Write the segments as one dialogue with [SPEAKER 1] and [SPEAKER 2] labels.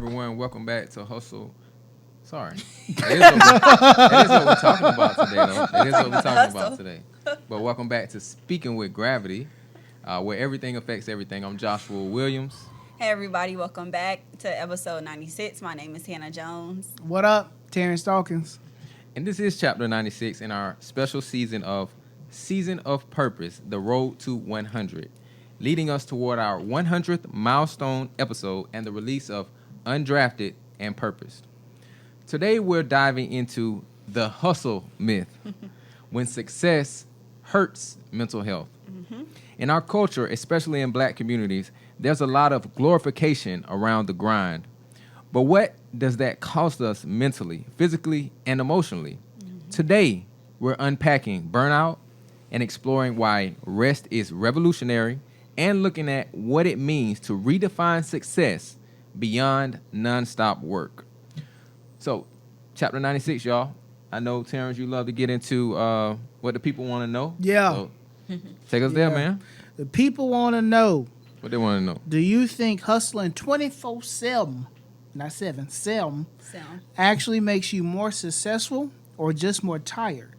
[SPEAKER 1] everyone. Welcome back to Hustle. Sorry. That is what we're talking about today, though. That is what we're talking about today. But welcome back to Speaking with Gravity, where everything affects everything. I'm Joshua Williams.
[SPEAKER 2] Hey everybody, welcome back to episode 96. My name is Hannah Jones.
[SPEAKER 3] What up? Terrence Dawkins.
[SPEAKER 1] And this is chapter 96 in our special Season of Purpose, the road to 100, leading us toward our 100th milestone episode and the release of Undrafted and Purposed. Today we're diving into the hustle myth, when success hurts mental health. In our culture, especially in Black communities, there's a lot of glorification around the grind. But what does that cost us mentally, physically, and emotionally? Today, we're unpacking burnout and exploring why rest is revolutionary and looking at what it means to redefine success beyond nonstop work. So, chapter 96, y'all. I know, Terrence, you love to get into what the people want to know.
[SPEAKER 3] Yeah.
[SPEAKER 1] So, take us there, man.
[SPEAKER 3] The people want to know.
[SPEAKER 1] What they want to know.
[SPEAKER 3] Do you think hustling 24/7, not 7, actually makes you more successful or just more tired?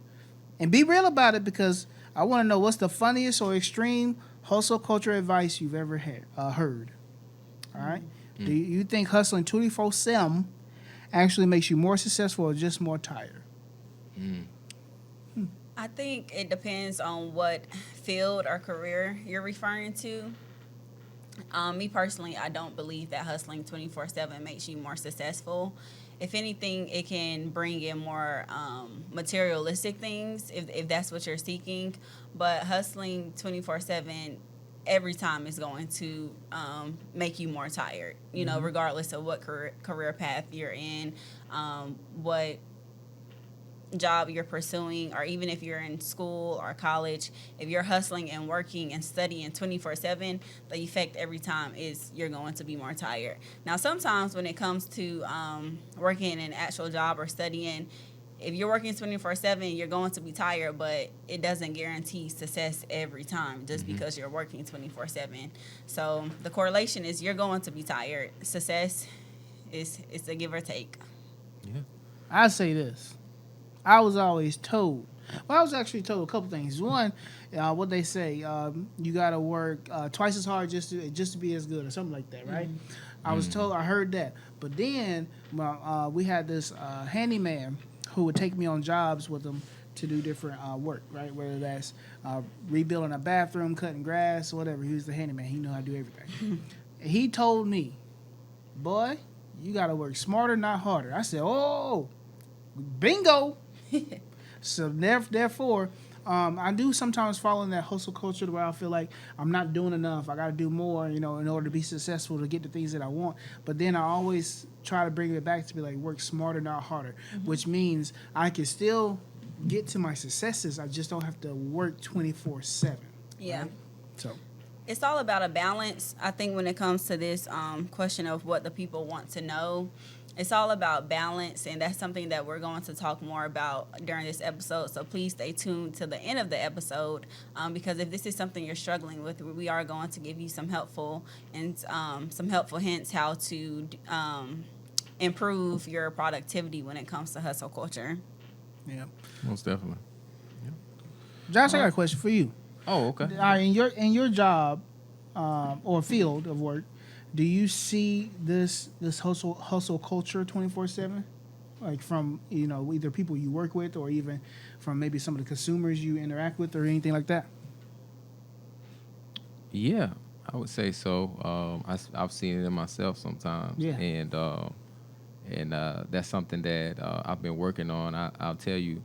[SPEAKER 3] And be real about it, because I want to know what's the funniest or extreme hustle culture advice you've ever heard. All right? Do you think hustling 24/7 actually makes you more successful or just more tired?
[SPEAKER 2] I think it depends on what field or career you're referring to. Me personally, I don't believe that hustling 24/7 makes you more successful. If anything, it can bring in more materialistic things if that's what you're seeking. But hustling 24/7 every time is going to make you more tired, you know, regardless of what career path you're in, what job you're pursuing, or even if you're in school or college. If you're hustling and working and studying 24/7, the effect every time is you're going to be more tired. Now, sometimes when it comes to working in an actual job or studying, if you're working 24/7, you're going to be tired, but it doesn't guarantee success every time just because you're working 24/7. So the correlation is you're going to be tired. Success is a give or take.
[SPEAKER 1] Yeah.
[SPEAKER 3] I say this. I was always told. Well, I was actually told a couple things. One, what they say, you got to work twice as hard just to be as good, or something like that, right? I was told, I heard that. But then we had this handyman who would take me on jobs with him to do different work, right? Whether that's rebuilding a bathroom, cutting grass, whatever. He was the handyman. He knew how to do everything. He told me, boy, you got to work smarter, not harder. I said, oh, bingo. So therefore, I do sometimes fall in that hustle culture where I feel like I'm not doing enough. I got to do more, you know, in order to be successful, to get the things that I want. But then I always try to bring it back to be like, work smarter, not harder, which means I can still get to my successes. I just don't have to work 24/7.
[SPEAKER 2] Yeah.
[SPEAKER 3] Right? So
[SPEAKER 2] it's all about a balance. I think when it comes to this question of what the people want to know, it's all about balance, and that's something that we're going to talk more about during this episode. So please stay tuned to the end of the episode, because if this is something you're struggling with, we are going to give you some helpful hints how to improve your productivity when it comes to hustle culture.
[SPEAKER 3] yeah,
[SPEAKER 1] Most definitely.
[SPEAKER 3] Josh, I got a question for you.
[SPEAKER 1] Oh, okay.
[SPEAKER 3] All right, in your job or field of work, do you see this hustle culture 24/7, like from either people you work with or even from maybe some of the consumers you interact with or anything like that?
[SPEAKER 1] Yeah, I would say so. I've seen it in myself sometimes.
[SPEAKER 3] Yeah.
[SPEAKER 1] And that's something that I've been working on. I'll tell you,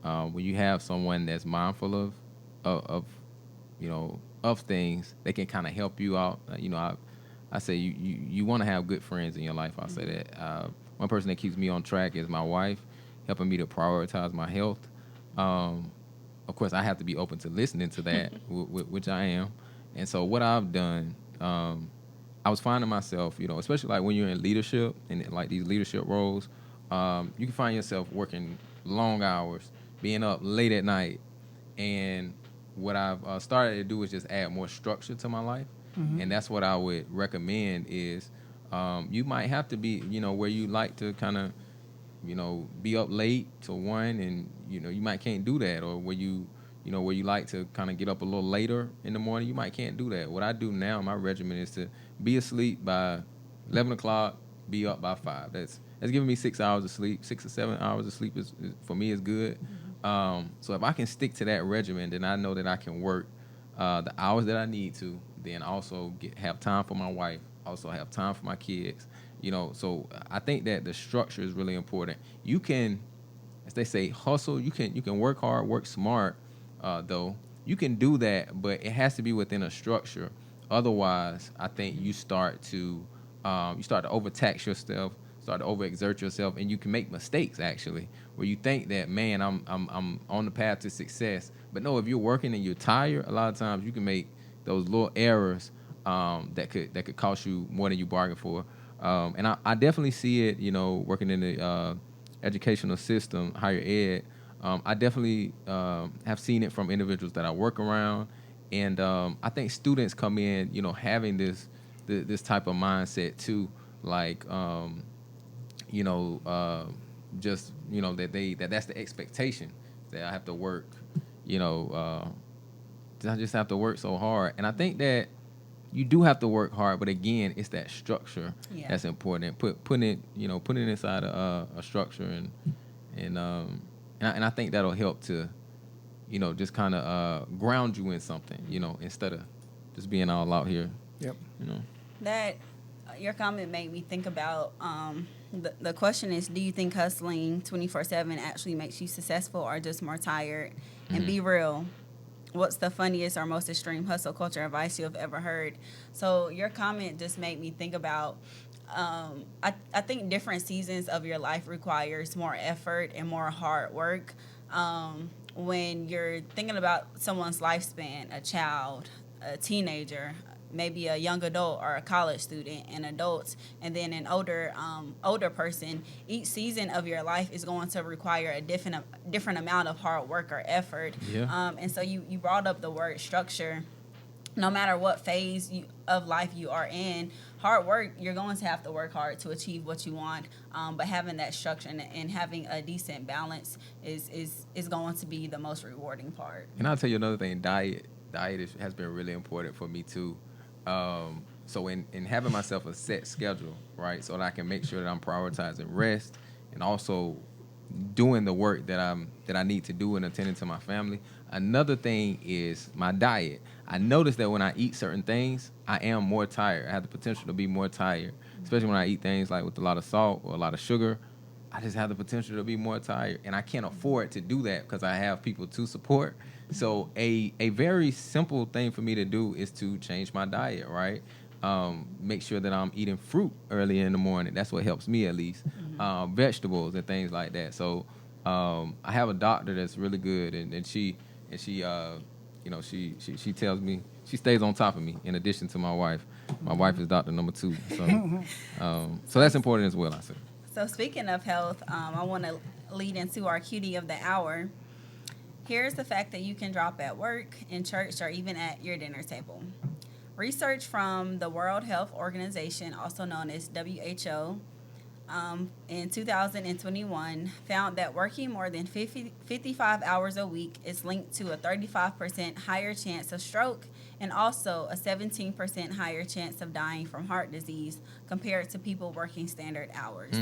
[SPEAKER 1] when you have someone that's mindful of things, they can kind of help you out. I say you want to have good friends in your life. I'll say that. One person that keeps me on track is my wife, helping me to prioritize my health. Of course, I have to be open to listening to that, which I am. And so what I've done, I was finding myself, especially like when you're in leadership and like these leadership roles, you can find yourself working long hours, being up late at night. And what I've started to do is just add more structure to my life. And that's what I would recommend is You might have to be, where you like to kind of, be up late till 1, and you might can't do that, or where you like to kind of get up a little later in the morning, you might can't do that. What I do now, my regimen is to be asleep by 11 o'clock, be up by 5. That's giving me 6 hours of sleep. 6 or 7 hours of sleep is for me is good. So if I can stick to that regimen, then I know that I can work the hours that I need to, then also have time for my wife, also have time for my kids. So I think that the structure is really important. You can, as they say, hustle. You can work hard, work smart, though. You can do that, but it has to be within a structure. Otherwise, I think you start to overtax yourself, start to overexert yourself, and you can make mistakes actually, where you think that, man, I'm on the path to success. But no, if you're working and you're tired, a lot of times you can make those little errors that could cost you more than you bargained for. And I definitely see it, working in the educational system, higher ed. I definitely have seen it from individuals that I work around, and I think students come in, having this type of mindset too, like just that's the expectation, that I have to work, I just have to work so hard, and I think that you do have to work hard, but again, it's that structure that's important. Putting it inside a structure, and I think that'll help to, just kind of ground you in something, instead of just being all out here.
[SPEAKER 3] Yep.
[SPEAKER 2] That your comment made me think about the question is, do you think hustling 24/7 actually makes you successful or just more tired? And be real. What's the funniest or most extreme hustle culture advice you have ever heard? So your comment just made me think about, I think different seasons of your life requires more effort and more hard work. When you're thinking about someone's lifespan, a child, a teenager, maybe a young adult or a college student, and adults, and then an older person, each season of your life is going to require a different amount of hard work or effort.
[SPEAKER 1] Yeah.
[SPEAKER 2] And so you brought up the word structure. No matter what phase of life you are in, hard work, you're going to have to work hard to achieve what you want. But having that structure and having a decent balance is going to be the most rewarding part.
[SPEAKER 1] And I'll tell you another thing, diet has been really important for me too. So in having myself a set schedule, right, so that I can make sure that I'm prioritizing rest and also doing the work that I need to do and attending to my family. Another thing is my diet. I notice that when I eat certain things, I am more tired. I have the potential to be more tired, especially when I eat things like with a lot of salt or a lot of sugar. I just have the potential to be more tired, and I can't afford to do that because I have people to support. So a very simple thing for me to do is to change my diet, right? Make sure that I'm eating fruit early in the morning. That's what helps me, at least. Vegetables and things like that. So I have a doctor that's really good, and she tells me, she stays on top of me in addition to my wife. My wife is doctor number 2. So that's important as well, I say.
[SPEAKER 2] So speaking of health, I want to lead into our cutie of the hour. Here's the fact that you can drop at work, in church, or even at your dinner table. Research from the World Health Organization, also known as WHO, in 2021 found that working more than 55 hours a week is linked to a 35% higher chance of stroke and also a 17% higher chance of dying from heart disease compared to people working standard hours.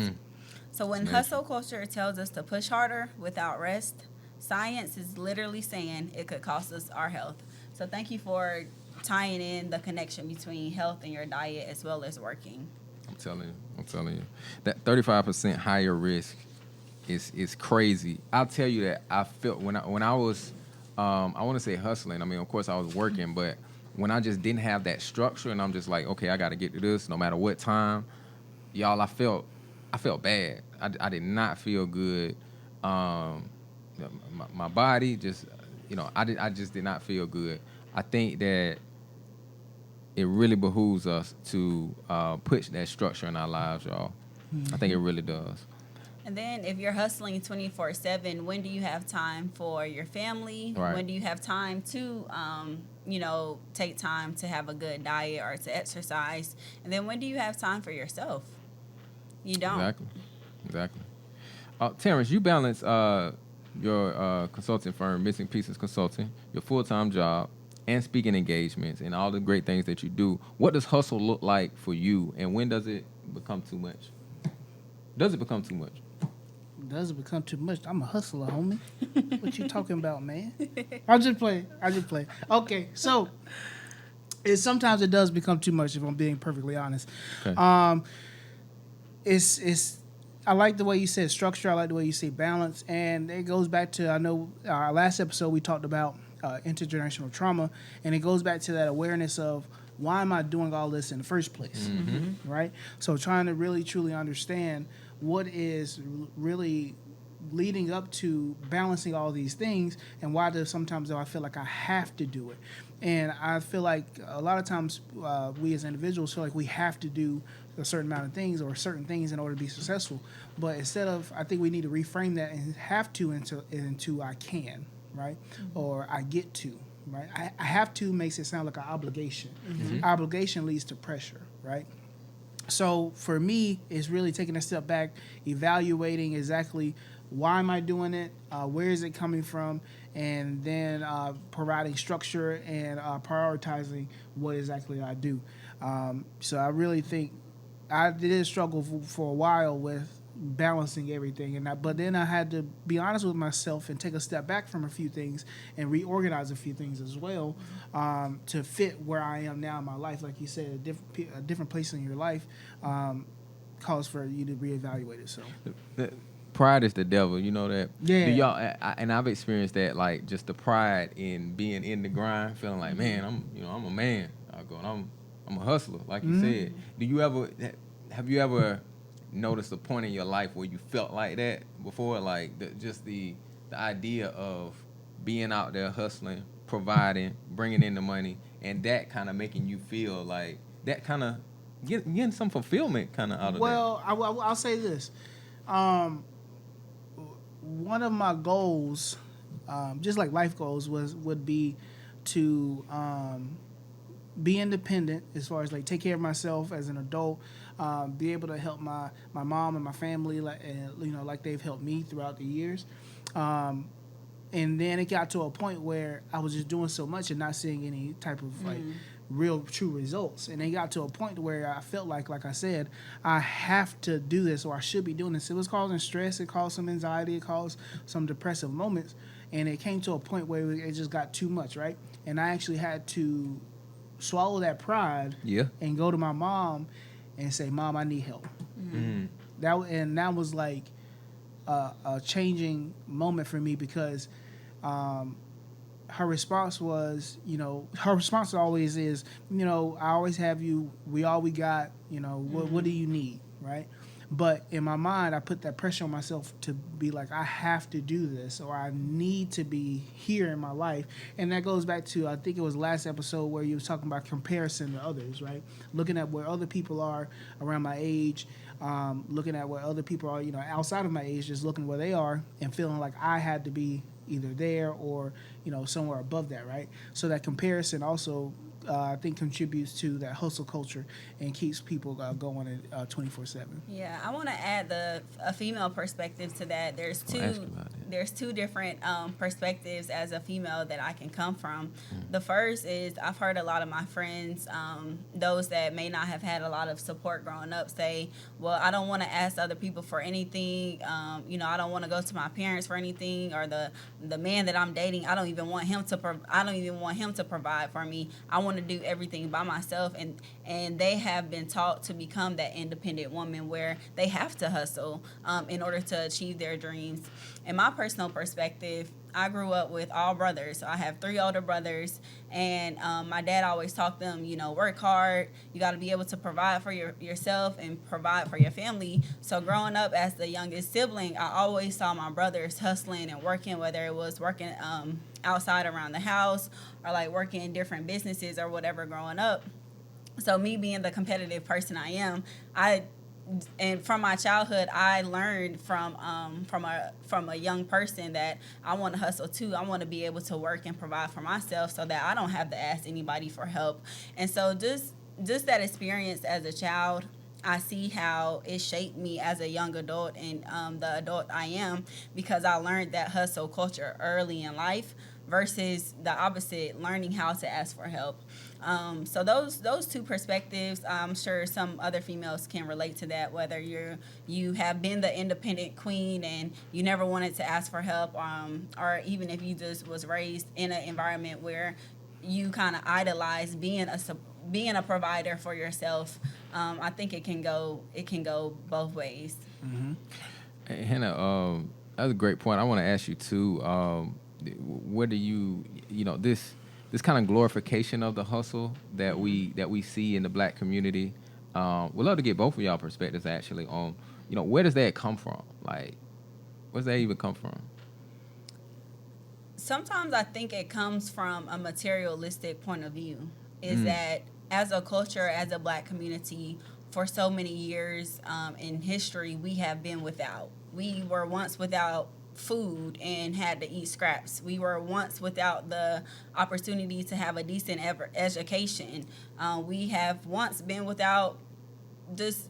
[SPEAKER 2] So when hustle culture tells us to push harder without rest, science is literally saying it could cost us our health. So thank you for tying in the connection between health and your diet as well as working.
[SPEAKER 1] I'm telling you. That 35% higher risk is crazy. I'll tell you that I felt when I was, I want to say hustling. I mean, of course I was working, but when I just didn't have that structure and I'm just like, okay, I got to get to this no matter what time, y'all, I felt bad. I did not feel good. My body just, I just did not feel good. I think that it really behooves us to put that structure in our lives, y'all. I think it really does.
[SPEAKER 2] And then if you're hustling 24/7, when do you have time for your family?
[SPEAKER 1] Right.
[SPEAKER 2] When do you have time to, take time to have a good diet or to exercise? And then when do you have time for yourself? You don't.
[SPEAKER 1] Exactly. Terrence, you balance your consulting firm, Missing Pieces Consulting, your full-time job, and speaking engagements, and all the great things that you do. What does hustle look like for you, and when does it become too much? Does it become too much?
[SPEAKER 3] Does it become too much? I'm a hustler, homie. What you talking about, man? I just play. Okay, so sometimes it does become too much. If I'm being perfectly honest,
[SPEAKER 1] Okay.
[SPEAKER 3] It's. I like the way you said structure. I like the way you say balance, and it goes back to, I know our last episode we talked about intergenerational trauma, and it goes back to that awareness of, why am I doing all this in the first place, right? So trying to really truly understand what is really leading up to balancing all these things, and why do sometimes though I feel like I have to do it. And I feel like a lot of times we as individuals feel like we have to do a certain amount of things or certain things in order to be successful. But instead of, I think we need to reframe that and have to into I can, right? Or I get to, right? I have to makes it sound like an obligation. Obligation leads to pressure, right? So for me, it's really taking a step back, evaluating exactly why am I doing it, where is it coming from, and then providing structure and prioritizing what exactly I do. So I really think I did struggle for a while with balancing everything, but then I had to be honest with myself and take a step back from a few things and reorganize a few things as well, to fit where I am now in my life. Like you said, a different place in your life calls for you to reevaluate it. So
[SPEAKER 1] Pride is the devil, you know that.
[SPEAKER 3] Yeah.
[SPEAKER 1] Do y'all? And I've experienced that, like just the pride in being in the grind, feeling like, man, I'm a man. I'm a hustler, like you said. Have you ever noticed a point in your life where you felt like that before, like the idea of being out there hustling, providing, bringing in the money, and that kind of making you feel like that kind of getting some fulfillment kind of out of that?
[SPEAKER 3] Well, I'll say this. One of my goals, just like life goals, would be to be independent as far as like take care of myself as an adult, be able to help my mom and my family, like they've helped me throughout the years. And then it got to a point where I was just doing so much and not seeing any type of like real true results. And it got to a point where I felt like I said, I have to do this, or I should be doing this. It was causing stress, it caused some anxiety, it caused some depressive moments. And it came to a point where it just got too much, right? And I actually had to swallow that pride and go to my mom and say, Mom, I need help. That was like a changing moment for me, because her response was, her response always is, I always have you, we all we got, what do you need, right? But in my mind, I put that pressure on myself to be like, I have to do this, or I need to be here in my life. And that goes back to, I think it was last episode where you was talking about comparison to others, right? Looking at where other people are around my age, looking at where other people are, outside of my age, just looking where they are and feeling like I had to be either there or, somewhere above that, right? So that comparison also, I think, contributes to that hustle culture and keeps people going at 24/7.
[SPEAKER 2] Yeah, I want to add a female perspective to that. There's two different perspectives as a female that I can come from. The first is, I've heard a lot of my friends, those that may not have had a lot of support growing up, say, well, I don't want to ask other people for anything. I don't want to go to my parents for anything, or the man that I'm dating, I don't even want him to provide for me. I want to do everything by myself, and they have been taught to become that independent woman where they have to hustle in order to achieve their dreams. In my personal perspective, I grew up with all brothers. So I have 3 older brothers, and my dad always taught them, work hard. You got to be able to provide for yourself and provide for your family. So growing up as the youngest sibling, I always saw my brothers hustling and working, whether it was working outside around the house or like working in different businesses or whatever growing up. So me being the competitive person I am, I and from my childhood, I learned from a young person that I want to hustle too. I want to be able to work and provide for myself so that I don't have to ask anybody for help. And so just that experience as a child, I see how it shaped me as a young adult and the adult I am, because I learned that hustle culture early in life versus the opposite, learning how to ask for help. So those two perspectives, I'm sure some other females can relate to that. Whether you have been the independent queen and you never wanted to ask for help, or even if you just was raised in an environment where you kind of idolize being a provider for yourself. I think it can go both ways.
[SPEAKER 1] Hey, Hannah, that was a great point. I want to ask you too. What do this kind of glorification of the hustle that we see in the Black community? We'd love to get both of y'all perspectives actually on where does that come from? Like, where does that even come from?
[SPEAKER 2] Sometimes I think it comes from a materialistic point of view. Is that as a culture, as a Black community, for so many years in history, we have been without. We were once without food and had to eat scraps. We were once without the opportunity to have a decent education. We have once been without just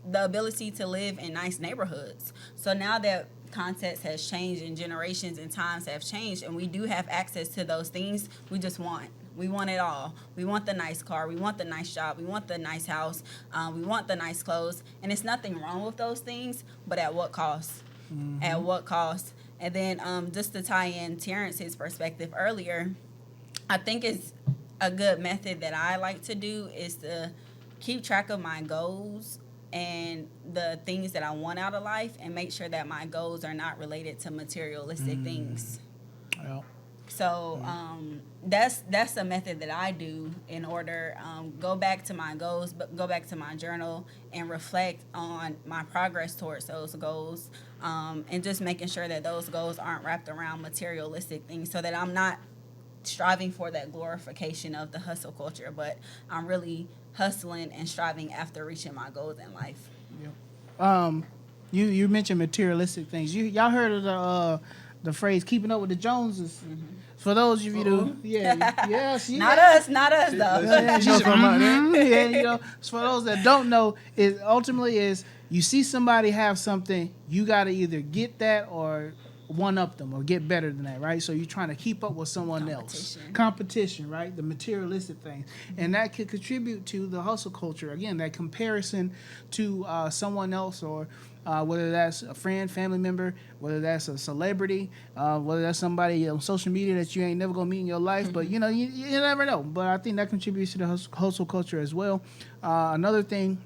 [SPEAKER 2] the ability to live in nice neighborhoods. So now that context has changed and generations and times have changed and we do have access to those things, we want it all. We want the nice car. We want the nice job. We want the nice house. We want the nice clothes. And it's nothing wrong with those things, but at what cost? At what cost? And then just to tie in Terrence's perspective earlier, I think it's a good method that I like to do is to keep track of my goals and the things that I want out of life and make sure that my goals are not related to materialistic things.
[SPEAKER 3] Well,
[SPEAKER 2] So that's a method that I do in order go back to my goals, but go back to my journal and reflect on my progress towards those goals, and just making sure that those goals aren't wrapped around materialistic things, so that I'm not striving for that glorification of the hustle culture, but I'm really hustling and striving after reaching my goals in life.
[SPEAKER 3] You mentioned materialistic things. Y'all heard of the phrase "keeping up with the Joneses"? For those of you who, yes,
[SPEAKER 2] Not us though.
[SPEAKER 3] For those that don't know, it ultimately is you see somebody have something, you got to either get that or one up them or get better than that, right? So you're trying to keep up with someone else. Competition, right? The materialistic things. And that could contribute to the hustle culture. Again, that comparison to someone else, or whether that's a friend, family member, whether that's a celebrity, whether that's somebody on social media that you ain't never going to meet in your life. But, you never know. But I think that contributes to the hustle culture as well. Another thing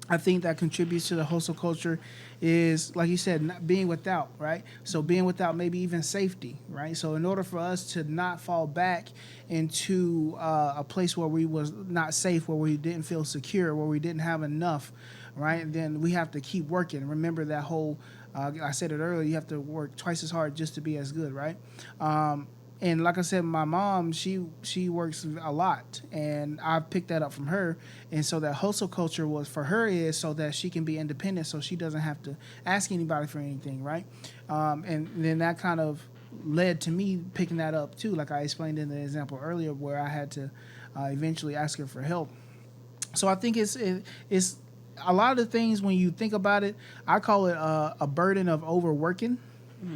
[SPEAKER 3] I think that contributes to the hustle culture is, like you said, not being without, right? So being without maybe even safety, right? So in order for us to not fall back into a place where we was not safe, where we didn't feel secure, where we didn't have enough, right? Then we have to keep working. Remember that whole, I said it earlier, you have to work twice as hard just to be as good, right? And like I said, my mom, she works a lot, and I picked that up from her. And so that hustle culture was for her is so that she can be independent, so she doesn't have to ask anybody for anything, right? And then that kind of led to me picking that up too, like I explained in the example earlier, where I had to eventually ask her for help. So I think it's a lot of the things when you think about it, I call it a burden of overworking.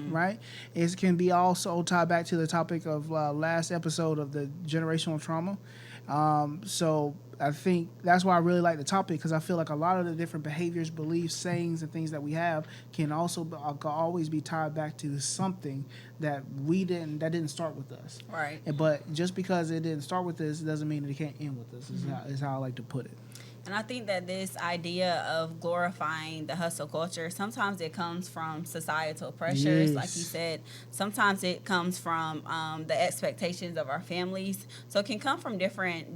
[SPEAKER 3] Right? It can be also tied back to the topic of last episode of the generational trauma. So I think that's why I really like the topic, because I feel like a lot of the different behaviors, beliefs, sayings, and things that we have can also can always be tied back to something that didn't start with us.
[SPEAKER 2] Right.
[SPEAKER 3] But just because it didn't start with us doesn't mean that it can't end with us. Is how I like to put it.
[SPEAKER 2] And I think that this idea of glorifying the hustle culture, sometimes it comes from societal pressures, like you said. Sometimes it comes from the expectations of our families. So it can come from different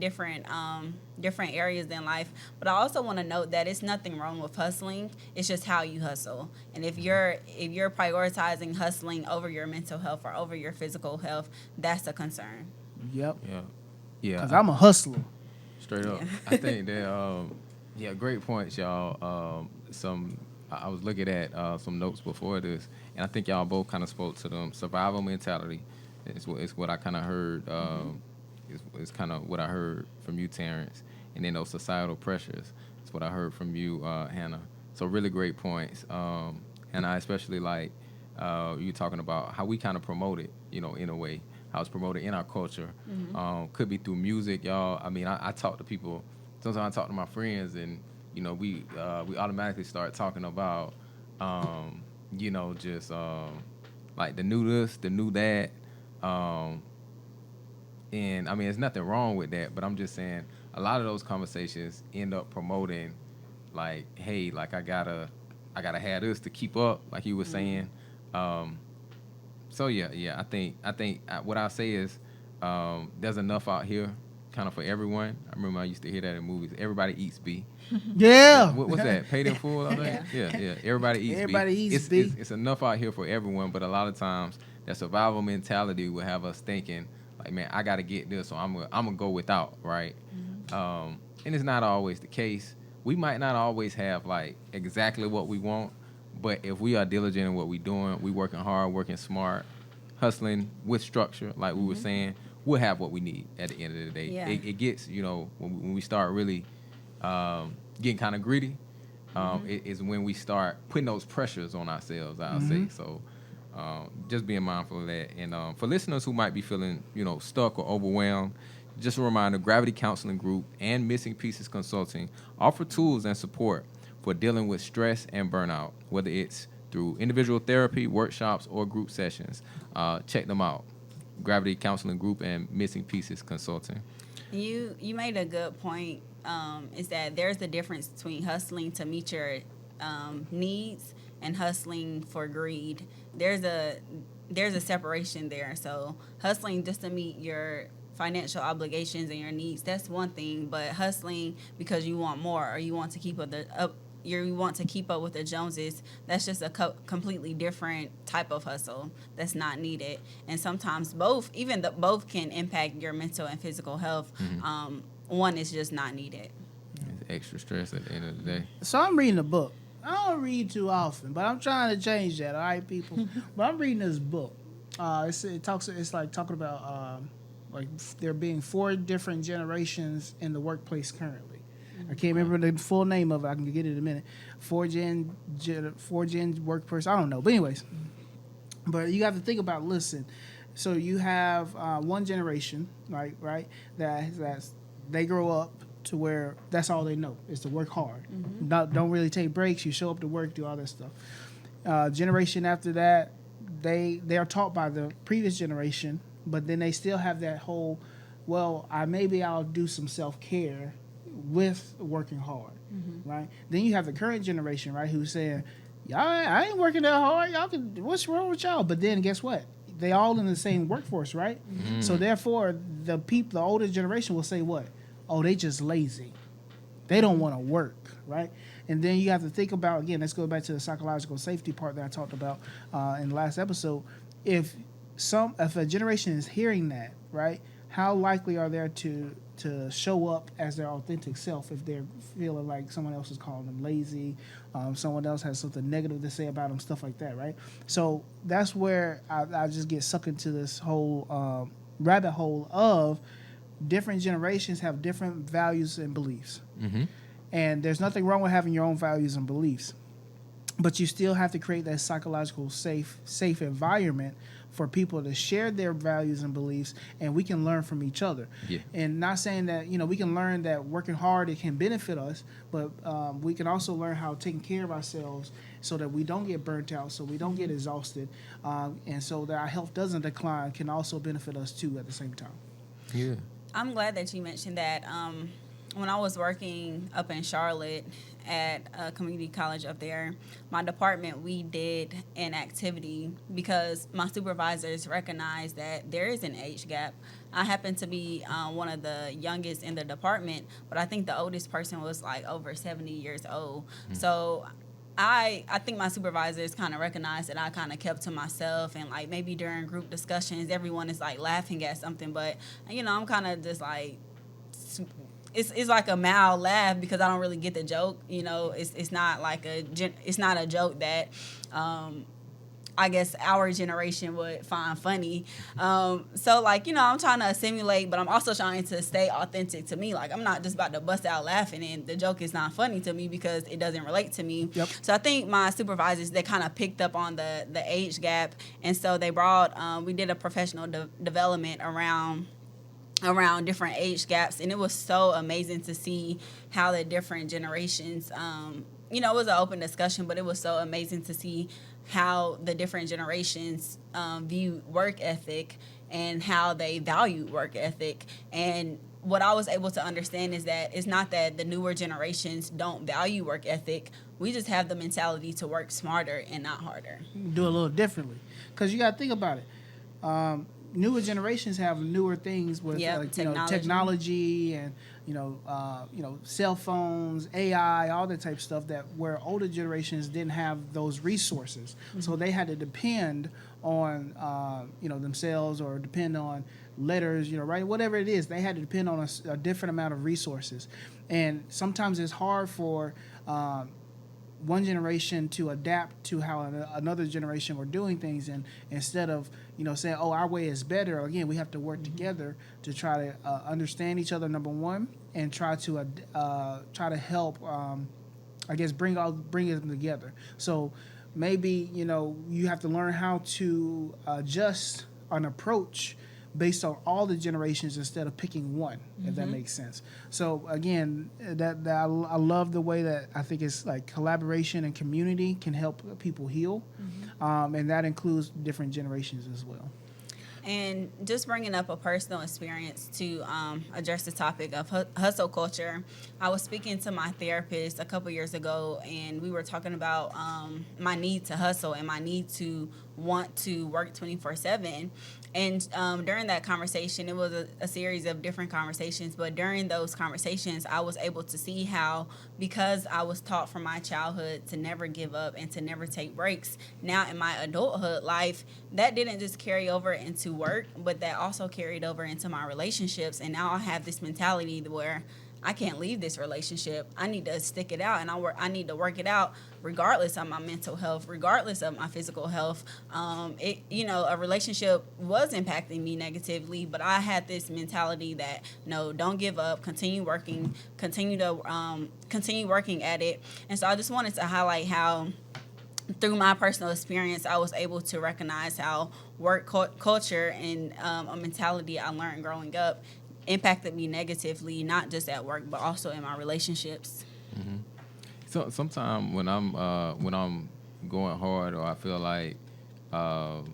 [SPEAKER 2] areas in life. But I also want to note that it's nothing wrong with hustling. It's just how you hustle. And if you're prioritizing hustling over your mental health or over your physical health, that's a concern.
[SPEAKER 3] Yep.
[SPEAKER 1] Yeah.
[SPEAKER 3] Because I'm a hustler.
[SPEAKER 1] Straight up. I think that Yeah, great points, y'all. I was looking at some notes before this, and I think y'all both kind of spoke to them. Survival mentality is what I kind of heard. Is kind of what I heard from you, Terrence, and then those societal pressures. Is what I heard from you, Hannah. So really great points. And I especially like you talking about how we kind of promote it, in a way, how it's promoted in our culture. Could be through music, y'all. I mean, I talk to people. Sometimes I talk to my friends, and we automatically start talking about, just like the new this, the new that, um, and I mean, there's nothing wrong with that. But I'm just saying, a lot of those conversations end up promoting, like, hey, like I gotta have this to keep up, like you were saying. Um, so yeah, I think what I say is, there's enough out here, kind of for everyone. I remember I used to hear that in movies. Everybody eats B.
[SPEAKER 3] Yeah.
[SPEAKER 1] What's that? Paid in full? I think. Yeah. Everybody eats
[SPEAKER 3] Everybody
[SPEAKER 1] B.
[SPEAKER 3] eats
[SPEAKER 1] It's,
[SPEAKER 3] B.
[SPEAKER 1] it's enough out here for everyone, but a lot of times that survival mentality will have us thinking, like, man, I got to get this, so I'm gonna go without, right? And it's not always the case. We might not always have like exactly what we want, but if we are diligent in what we're doing, we working hard, working smart, hustling with structure, like we were saying, we'll have what we need at the end of the day.
[SPEAKER 2] Yeah.
[SPEAKER 1] It gets, when we start really getting kind of greedy, it is when we start putting those pressures on ourselves, I'll say. So just being mindful of that. And for listeners who might be feeling, stuck or overwhelmed, just a reminder, Gravity Counseling Group and Missing Pieces Consulting offer tools and support for dealing with stress and burnout, whether it's through individual therapy, workshops, or group sessions. Check them out. Gravity Counseling Group and Missing Pieces Consulting.
[SPEAKER 2] You made a good point. Is that there's a difference between hustling to meet your needs and hustling for greed. There's a separation there. So hustling just to meet your financial obligations and your needs, that's one thing. But hustling because you want more or you want to keep you want to keep up with the Joneses, that's just a completely different type of hustle that's not needed. And sometimes both can impact your mental and physical health. One is just not needed.
[SPEAKER 1] It's extra stress at the end of the day.
[SPEAKER 3] So I'm reading a book. I don't read too often, but I'm trying to change that. All right, people. But I'm reading this book. It's like talking about like there being 4 different generations in the workplace currently. I can't remember the full name of it. I can get it in a minute. 4gen workforce. I don't know. But anyways, but you have to think about. Listen, so you have one generation, right? That's they grow up to where that's all they know is to work hard. Don't really take breaks. You show up to work, do all that stuff. Generation after that, they are taught by the previous generation, but then they still have that whole, well, I'll do some self-care with working hard, right? Then you have the current generation, right, who's saying, y'all, I ain't working that hard. Y'all can, what's wrong with y'all? But then guess what? They all in the same workforce, right? So therefore, the older generation will say what? Oh, they just lazy. They don't want to work, right? And then you have to think about, again, let's go back to the psychological safety part that I talked about in the last episode. If a generation is hearing that, right, how likely are they to show up as their authentic self if they're feeling like someone else is calling them lazy, someone else has something negative to say about them, stuff like that, right? So that's where I just get sucked into this whole rabbit hole of different generations have different values and beliefs. And there's nothing wrong with having your own values and beliefs. But you still have to create that psychological safe environment for people to share their values and beliefs, and we can learn from each other.
[SPEAKER 1] Yeah.
[SPEAKER 3] And not saying that, we can learn that working hard, it can benefit us, but we can also learn how taking care of ourselves so that we don't get burnt out, so we don't get exhausted, and so that our health doesn't decline can also benefit us too at the same time.
[SPEAKER 1] Yeah.
[SPEAKER 2] I'm glad that you mentioned that. When I was working up in Charlotte at a community college up there, my department, we did an activity because my supervisors recognized that there is an age gap. I happen to be one of the youngest in the department, but I think the oldest person was like over 70 years old. So I think my supervisors kind of recognized that I kind of kept to myself, and like maybe during group discussions, everyone is like laughing at something, but I'm kind of just like it's like a mild laugh because I don't really get the joke. It's not like it's not a joke that I guess our generation would find funny. So like, I'm trying to assimilate, but I'm also trying to stay authentic to me. Like, I'm not just about to bust out laughing and the joke is not funny to me because it doesn't relate to me.
[SPEAKER 3] Yep.
[SPEAKER 2] So I think my supervisors, they kind of picked up on the age gap. And so they brought, we did a professional development around different age gaps, and it was so amazing to see how the different generations, it was an open discussion, but it was so amazing to see how the different generations view work ethic and how they value work ethic. And what I was able to understand is that it's not that the newer generations don't value work ethic. We just have the mentality to work smarter and not harder.
[SPEAKER 3] Do a little differently, because you got to think about it. Newer generations have newer things with technology and cell phones, AI, all that type of stuff, that where older generations didn't have those resources. Mm-hmm. So they had to depend on themselves, or depend on letters, right? Whatever it is, they had to depend on a different amount of resources. And sometimes it's hard for one generation to adapt to how another generation were doing things, and instead of saying, oh, our way is better, again, we have to work together to try to understand each other, number one, and try to help I guess bring them together. So maybe you have to learn how to adjust an approach based on all the generations instead of picking one, if that makes sense. So again, that I love the way that I think it's like collaboration and community can help people heal, and that includes different generations as well.
[SPEAKER 2] And just bringing up a personal experience to address the topic of hustle culture. I was speaking to my therapist a couple years ago, and we were talking about my need to hustle and my need to want to work 24/7. And during that conversation, it was a series of different conversations, but during those conversations, I was able to see how, because I was taught from my childhood to never give up and to never take breaks, now in my adulthood life, that didn't just carry over into work, but that also carried over into my relationships. And now I have this mentality where I can't leave this relationship. I need to stick it out, and I need to work it out regardless of my mental health, regardless of my physical health. A relationship was impacting me negatively, but I had this mentality that, no, don't give up, continue working, continue working at it. And so I just wanted to highlight how, through my personal experience, I was able to recognize how work culture and a mentality I learned growing up impacted me negatively, not just at work, but also in my relationships.
[SPEAKER 1] Mm-hmm. So sometimes when I'm going hard, or I feel like I'm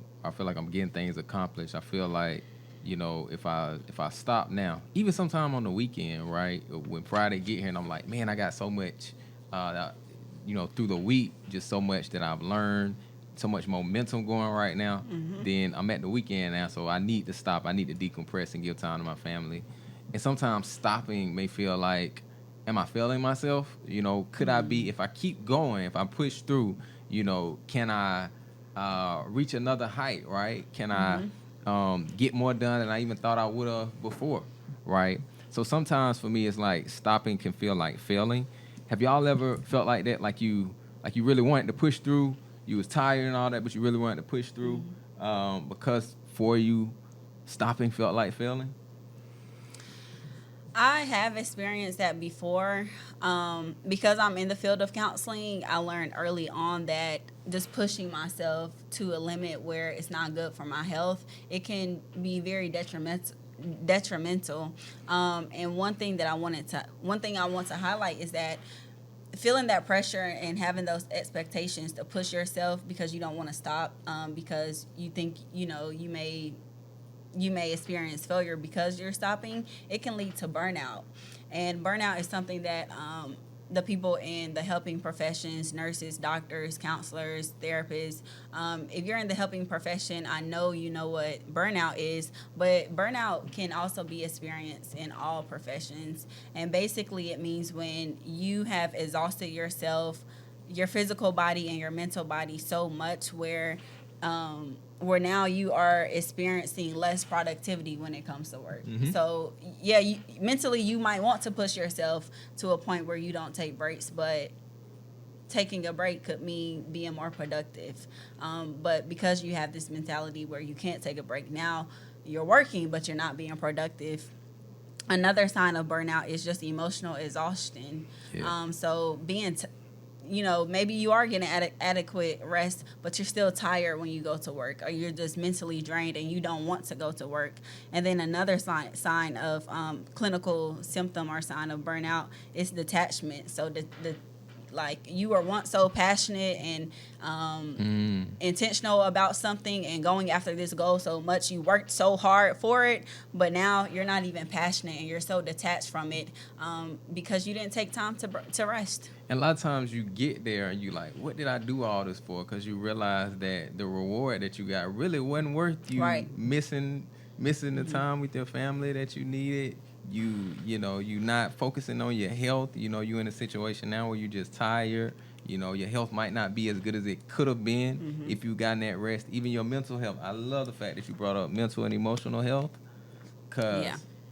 [SPEAKER 1] getting things accomplished, I feel like if I stop now, even sometime on the weekend, right, when Friday get here, and I'm like, man, I got so much, through the week, just so much that I've learned, so much momentum going right now. Then I'm at the weekend now, so I need to stop. I need to decompress and give time to my family. And sometimes stopping may feel like, am I failing myself? Could I be, if I keep going, if I push through, can I reach another height, right? Can I get more done than I even thought I would have before, right? So sometimes for me, it's like stopping can feel like failing. Have y'all ever felt like that? Like you really wanted to push through, you was tired and all that, but you really wanted to push through because for you, stopping felt like failing?
[SPEAKER 2] I have experienced that before. Because I'm in the field of counseling, I learned early on that just pushing myself to a limit where it's not good for my health, it can be very detrimental. And one thing I want to highlight is that feeling that pressure and having those expectations to push yourself because you don't want to stop, because you think you may experience failure because you're stopping, it can lead to burnout. And burnout is something that the people in the helping professions, nurses, doctors, counselors, therapists, if you're in the helping profession, I know you know what burnout is, but burnout can also be experienced in all professions. And basically it means when you have exhausted yourself, your physical body and your mental body so much where where now you are experiencing less productivity when it comes to work.
[SPEAKER 1] Mhm.
[SPEAKER 2] So yeah, mentally you might want to push yourself to a point where you don't take breaks, but taking a break could mean being more productive. But because you have this mentality where you can't take a break, now you're working, but you're not being productive. Another sign of burnout is just emotional exhaustion.
[SPEAKER 1] Yeah.
[SPEAKER 2] So maybe you are getting adequate rest, but you're still tired when you go to work, or you're just mentally drained and you don't want to go to work. And then another sign of clinical symptom or sign of burnout is detachment. So the like you were once so passionate and intentional about something and going after this goal so much, you worked so hard for it, but now you're not even passionate and you're so detached from it because you didn't take time to rest.
[SPEAKER 1] And a lot of times you get there and you like, what did I do all this for? Because you realize that the reward that you got really wasn't worth you
[SPEAKER 2] Right.
[SPEAKER 1] missing the time with your family that you needed. You not focusing on your health. You in a situation now where you just tired. Your health might not be as good as it could have been if you gotten that rest. Even your mental health. I love the fact that you brought up mental and emotional health. Because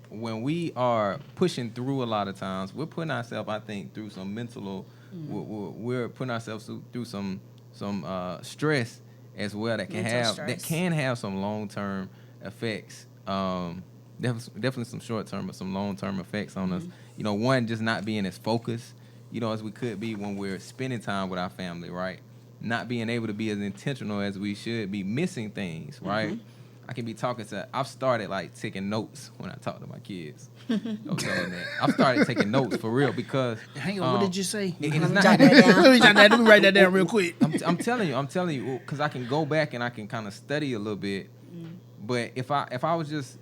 [SPEAKER 1] when we are pushing through a lot of times, we're putting ourselves, I think, through some mental, we're putting ourselves through some stress as well that can have some long-term effects. Definitely some short-term, but some long-term effects on us. One, just not being as focused, as we could be when we're spending time with our family, right? Not being able to be as intentional as we should be, missing things, right? I can be I've started like taking notes when I talk to my kids. I've started taking notes for real because.
[SPEAKER 3] Hang on, what did you say?
[SPEAKER 2] Let me jot that down.
[SPEAKER 3] Let me write that down real quick.
[SPEAKER 1] I'm telling you, because I can go back and I can kind of study a little bit. But if I was just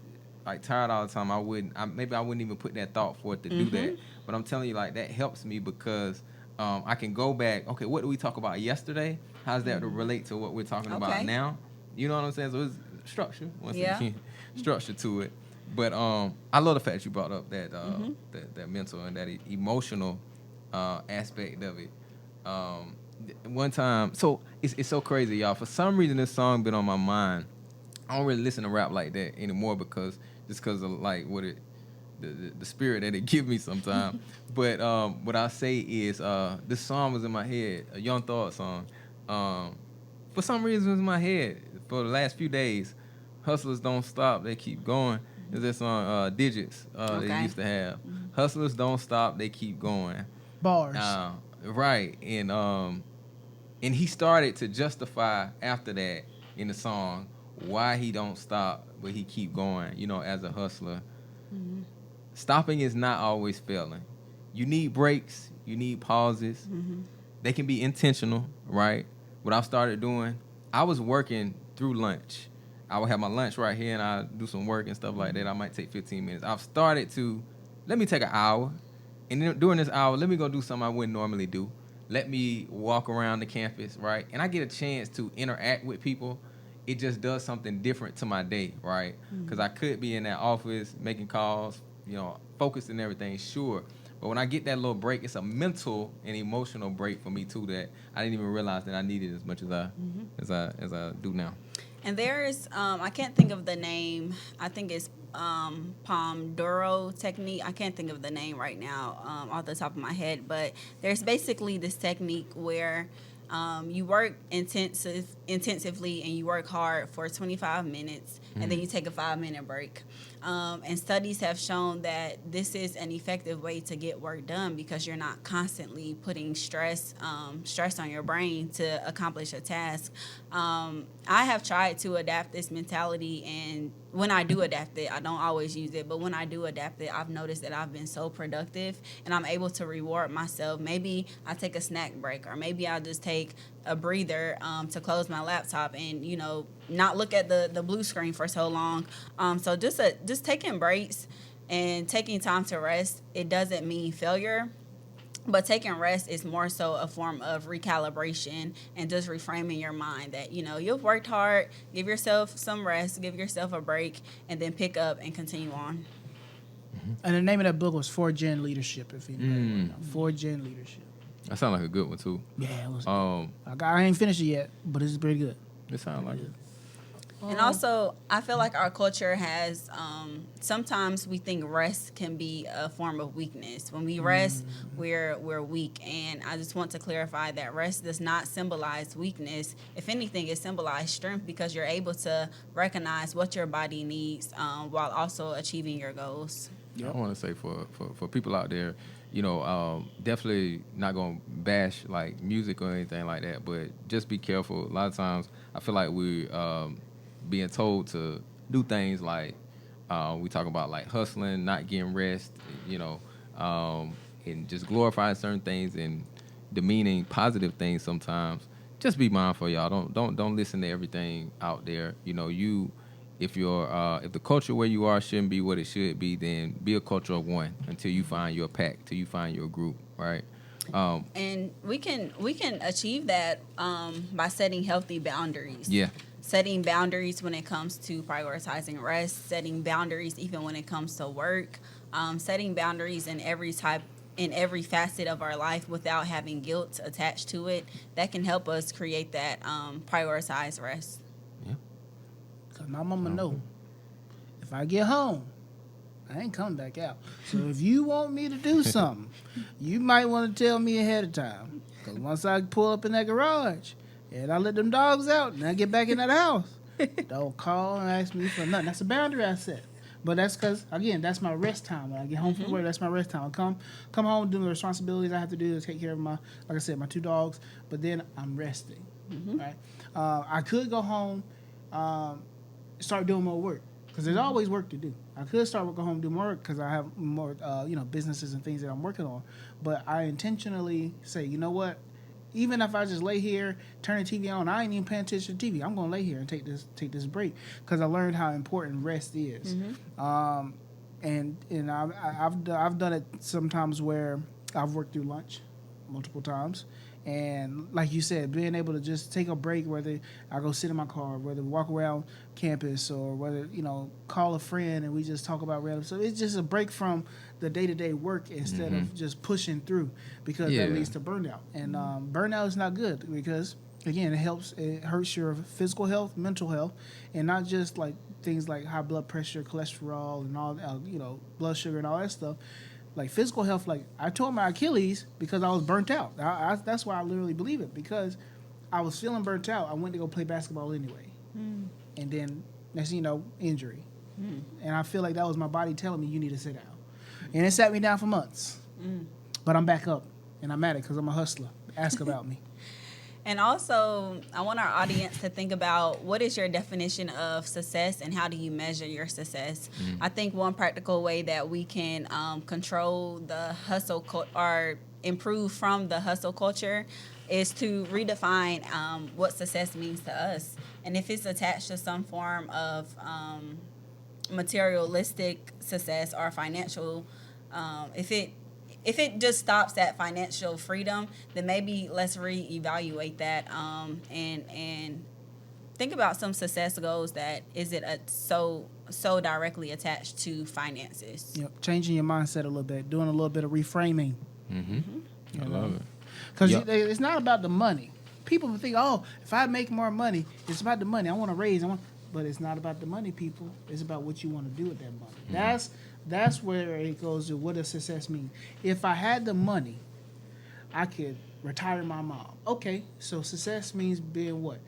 [SPEAKER 1] like tired all the time, I wouldn't even put that thought for it to do that. But I'm telling you, like, that helps me because I can go back. Okay, what did we talk about yesterday? How's that to relate to what we're talking about now? You know what I'm saying? So it's structure once again, structure to it. But I love the fact you brought up that that mental and that emotional aspect of it. One time, so it's so crazy, y'all. For some reason, this song been on my mind. I don't really listen to rap like that anymore because of like what it, the spirit that it give me sometimes. But what I say is this song was in my head, a Young Thug song. For some reason, it was in my head for the last few days. Hustlers don't stop, they keep going. Is that song Digits they used to have. Hustlers don't stop, they keep going.
[SPEAKER 3] Bars.
[SPEAKER 1] Right. And he started to justify after that in the song why he don't stop, but he keep going, as a hustler. Stopping is not always failing. You need breaks, you need pauses. They can be intentional, right? What I started doing, I was working through lunch. I would have my lunch right here and I do some work and stuff like that. I might take 15 minutes. I've started to, let me take an hour. And then during this hour, let me go do something I wouldn't normally do. Let me walk around the campus, right? And I get a chance to interact with people. It just does something different to my day, right? Because I could be in that office making calls, focused and everything, sure. But when I get that little break, it's a mental and emotional break for me too that I didn't even realize that I needed as much as I do now.
[SPEAKER 2] And there is, I can't think of the name. I think it's Pomodoro Technique. I can't think of the name right now off the top of my head. But there's basically this technique where you work intensively and you work hard for 25 minutes and then you take a 5-minute break. And studies have shown that this is an effective way to get work done because you're not constantly putting stress on your brain to accomplish a task. I have tried to adapt this mentality, and when I do adapt it, I don't always use it, but when I do adapt it, I've noticed that I've been so productive and I'm able to reward myself. Maybe I take a snack break, or maybe I'll just take a breather to close my laptop and not look at the blue screen for so long. So just taking breaks and taking time to rest, it doesn't mean failure. But taking rest is more so a form of recalibration and just reframing your mind that, you've worked hard, give yourself some rest, give yourself a break, and then pick up and continue on.
[SPEAKER 3] And the name of that book was 4Gen Leadership, if you know. 4Gen Leadership.
[SPEAKER 1] That sounds like a good one too.
[SPEAKER 3] Yeah, it was good. I ain't finished it yet, but it's pretty good.
[SPEAKER 1] It sounds like it.
[SPEAKER 2] And also, I feel like our culture has, sometimes we think rest can be a form of weakness. When we rest, we're weak. And I just want to clarify that rest does not symbolize weakness. If anything, it symbolizes strength because you're able to recognize what your body needs while also achieving your goals.
[SPEAKER 1] I want to say for people out there, definitely not going to bash like music or anything like that, but just be careful. A lot of times I feel like we being told to do things like we talk about like hustling, not getting rest, and just glorifying certain things and demeaning positive things sometimes. Just be mindful, y'all. Don't listen to everything out there. If the culture where you are shouldn't be what it should be, then be a culture of one until you find your pack, till you find your group, right?
[SPEAKER 2] And we can achieve that by setting healthy boundaries.
[SPEAKER 1] Yeah.
[SPEAKER 2] Setting boundaries when it comes to prioritizing rest, setting boundaries even when it comes to work, setting boundaries in every facet of our life without having guilt attached to it. That can help us create that prioritized rest.
[SPEAKER 1] Yeah.
[SPEAKER 3] Cause my mama know if I get home, I ain't coming back out. So if you want me to do something, you might want to tell me ahead of time. Cause once I pull up in that garage and I let them dogs out and I get back in that house, don't call and ask me for nothing. That's a boundary I set. But that's because, again, that's my rest time. When I get home from work, that's my rest time. I come home, do the responsibilities I have to do to take care of like I said, my 2 dogs. But then I'm resting, right? I could go home, start doing more work because there's always work to do. I could start working home, do more work because I have more, businesses and things that I'm working on. But I intentionally say, you know what? Even if I just lay here, turn the TV on, I ain't even paying attention to TV. I'm gonna lay here and take this break because I learned how important rest is. And I've done it sometimes where I've worked through lunch multiple times. And like you said, being able to just take a break, whether I go sit in my car, whether walk around campus, or whether, call a friend and we just talk about random stuff. It's just a break from the day-to-day work instead of just pushing through because that leads to burnout. And burnout is not good because, again, it hurts your physical health, mental health, and not just like things like high blood pressure, cholesterol, and all, blood sugar and all that stuff. Like physical health, like I tore my Achilles because I was burnt out. That's why I literally believe it, because I was feeling burnt out. I went to go play basketball anyway. And then, next thing you know, injury. And I feel like that was my body telling me, you need to sit down. And it sat me down for months. But I'm back up, and I'm at it because I'm a hustler. Ask about me.
[SPEAKER 2] And also, I want our audience to think about what is your definition of success and how do you measure your success? I think one practical way that we can control the hustle or improve from the hustle culture is to redefine what success means to us. And if it's attached to some form of materialistic success or financial, if it just stops at financial freedom, then maybe let's reevaluate that and think about some success goals that so directly attached to finances.
[SPEAKER 3] Yep, changing your mindset a little bit, doing a little bit of reframing.
[SPEAKER 1] I love it.
[SPEAKER 3] Because it's not about the money. People think, oh, if I make more money, it's about the money. I want to raise. But it's not about the money, people. It's about what you want to do with that money. That's where it goes to what does success mean. If I had the money, I could retire my mom. Okay, so success means being what?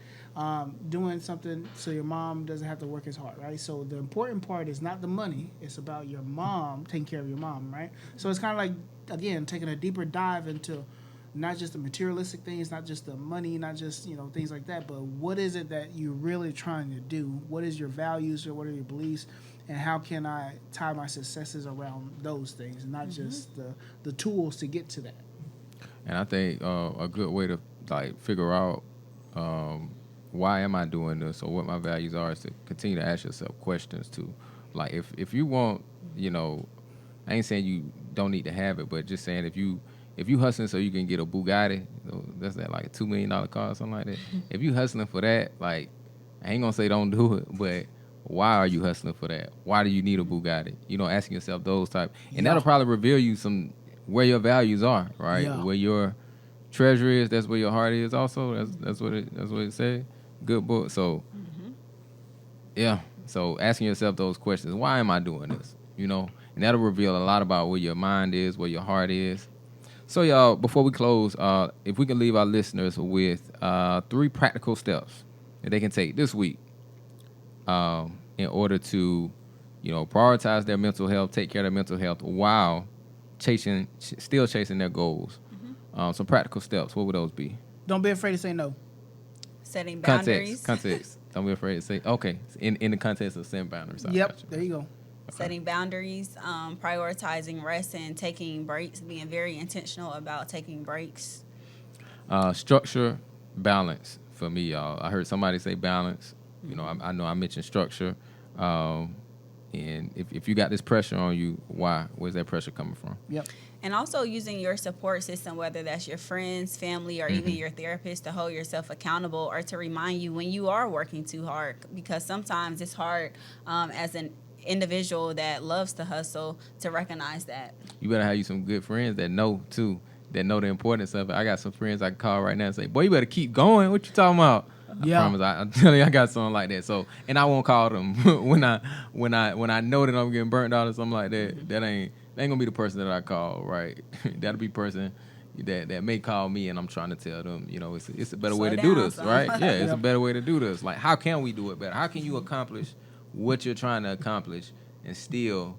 [SPEAKER 3] Doing something so your mom doesn't have to work as hard, right? So the important part is not the money. It's about your mom, taking care of your mom, right? So it's kind of like, again, taking a deeper dive into not just the materialistic things, not just the money, not just, things like that, but what is it that you're really trying to do? What is your values or what are your beliefs? And how can I tie my successes around those things, not just the tools to get to that? And
[SPEAKER 1] I think a good way to figure out why am I doing this or what my values are is to continue to ask yourself questions too. Like if you want, I ain't saying you don't need to have it, but just saying if you hustling so you can get a Bugatti, that's like a $2 million car or something like that. If you hustling for that, I ain't gonna say don't do it, but why are you hustling for that? Why do you need a Bugatti? Asking yourself those type, and that'll probably reveal you where your values are, right? Yeah. Where your treasure is, that's where your heart is. Also, that's what it said. Good book. So Yeah. So asking yourself those questions, why am I doing this? You know, and that'll reveal a lot about where your mind is, where your heart is. So, y'all, before we close, if we can leave our listeners with 3 practical steps that they can take this week in order to, you know, prioritize their mental health, take care of their mental health while still chasing their goals. Some practical steps. What would those be?
[SPEAKER 3] Don't be afraid to say no.
[SPEAKER 2] Setting boundaries.
[SPEAKER 1] Context. Don't be afraid to say. Okay, in the context of setting boundaries.
[SPEAKER 3] Yep, there you go.
[SPEAKER 2] Setting boundaries, prioritizing rest and taking breaks, being very intentional about taking breaks.
[SPEAKER 1] Structure, balance for me, y'all. I heard somebody say balance. You know, I know I mentioned structure. And if you got this pressure on you, why? Where's that pressure coming from?
[SPEAKER 3] Yep.
[SPEAKER 2] And also using your support system, whether that's your friends, family, or even your therapist, to hold yourself accountable or to remind you when you are working too hard. Because sometimes it's hard as an individual that loves to hustle to recognize that.
[SPEAKER 1] You better have you some good friends that know, too, that know the importance of it. I got some friends I can call right now and say, boy, you better keep going. What you talking about?
[SPEAKER 3] Yeah.
[SPEAKER 1] I promise. I'm telling you, I got something like that. So, and I won't call them when I know that I'm getting burnt out or something like that. That ain't gonna be the person that I call, right? That'll be the person that may call me, and I'm trying to tell them, you know, it's a better way to do this, right? Yeah, it's a better way to do this. Like, how can we do it better? How can you accomplish what you're trying to accomplish and still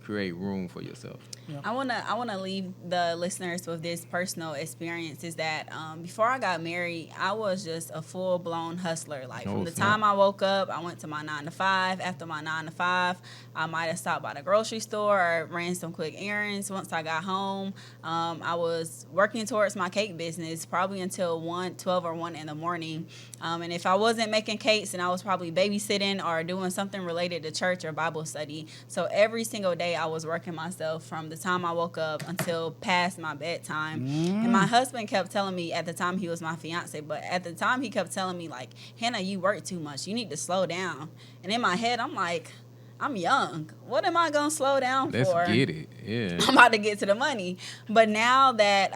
[SPEAKER 1] create room for yourself?
[SPEAKER 3] Yep.
[SPEAKER 2] I wanna leave the listeners with this personal experience is that before I got married, I was just a full blown hustler. Like from the time I woke up, I went to my 9 to 5. After my 9 to 5, I might have stopped by the grocery store or ran some quick errands. Once I got home, I was working towards my cake business probably until 12 or 1 in the morning. And if I wasn't making cakes, then I was probably babysitting or doing something related to church or Bible study. So every single day I was working myself from the time I woke up until past my bedtime. And my husband kept telling me, at the time he was my fiance, but at the time he kept telling me, like, Hannah, you work too much. You need to slow down. And in my head, I'm like, I'm young. What am I going to slow down for?
[SPEAKER 1] Let's get it. Yeah.
[SPEAKER 2] I'm about to get to the money. But now that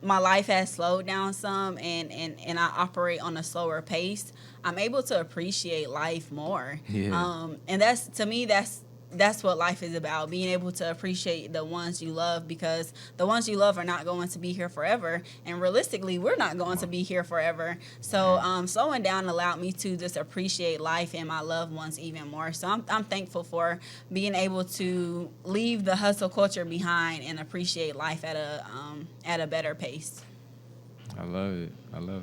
[SPEAKER 2] my life has slowed down some and I operate on a slower pace, I'm able to appreciate life more.
[SPEAKER 1] Yeah.
[SPEAKER 2] And that's, to me, that's what life is about, being able to appreciate the ones you love, because the ones you love are not going to be here forever. And realistically, we're not going to be here forever. So slowing down allowed me to just appreciate life and my loved ones even more. So I'm thankful for being able to leave the hustle culture behind and appreciate life at a better pace.
[SPEAKER 1] I love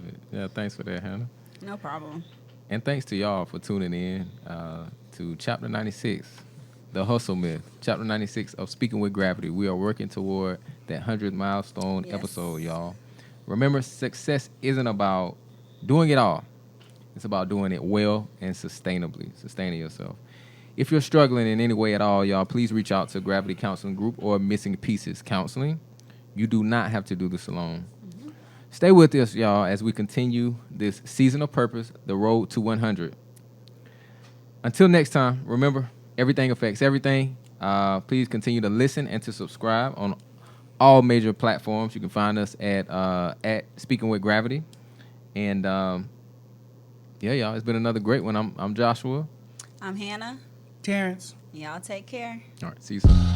[SPEAKER 1] it. Yeah, thanks for that, Hannah.
[SPEAKER 2] No problem.
[SPEAKER 1] And thanks to y'all for tuning in to Chapter 96. The Hustle Myth, Chapter 96 of Speaking with Gravity. We are working toward that 100th milestone episode, y'all. Remember, success isn't about doing it all. It's about doing it well and sustainably, sustaining yourself. If you're struggling in any way at all, y'all, please reach out to Gravity Counseling Group or Missing Pieces Counseling. You do not have to do this alone. Stay with us, y'all, as we continue this season of purpose, the road to 100. Until next time, remember, everything affects everything. Please continue to listen and to subscribe on all major platforms. You can find us at Speaking with Gravity. And yeah, y'all, it's been another great one. I'm Joshua.
[SPEAKER 2] I'm Hannah.
[SPEAKER 3] Terrence.
[SPEAKER 2] Y'all take care.
[SPEAKER 1] All right, see you soon.